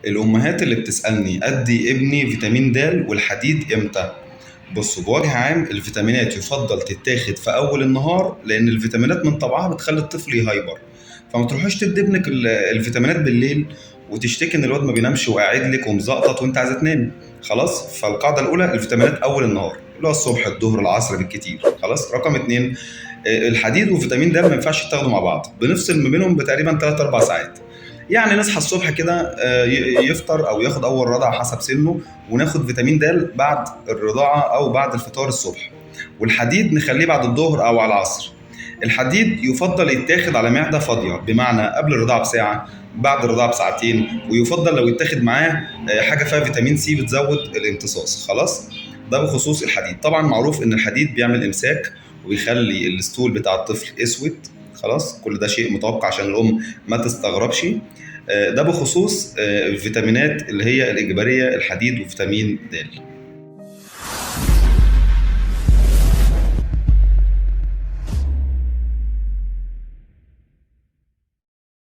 الأمهات اللي بتسألني أدي ابني فيتامين د والحديد إمتى؟ بصوا، بوجه عام الفيتامينات يفضل تتاخد في أول النهار، لأن الفيتامينات من طبعها بتخلي الطفل يهايبر. فما تروحوش تدي ابنك الفيتامينات بالليل وتشتكي إن الواد ما بينامش وقاعد لك ومزقطط وأنت عايزة تنامي. خلاص، فالقاعدة الأولى الفيتامينات أول النهار، اللي هو الصبح الظهر العصر بالكتير. خلاص، رقم اتنين، الحديد وفيتامين د ما ينفعش يتاخدوا مع بعض، بنفصل ما بينهم بتقريبا 3 4 ساعات. يعني نصحى الصبح كده، يفطر او ياخد اول رضعه حسب سنه، وناخد فيتامين د بعد الرضاعه او بعد الفطار الصبح. والحديد نخليه بعد الظهر او على العصر. الحديد يفضل يتاخد على معده فاضيه، بمعنى قبل الرضاعه بساعه، بعد الرضاعه بساعتين. ويفضل لو يتاخد معاه حاجه فيها فيتامين سي بتزود الامتصاص. خلاص، ده بخصوص الحديد. طبعا معروف ان الحديد بيعمل امساك ويخلي الستول بتاع الطفل اسود. خلاص، كل ده شيء متوقع عشان الام ما تستغربش. ده بخصوص الفيتامينات اللي هي الإجبارية، الحديد وفيتامين د.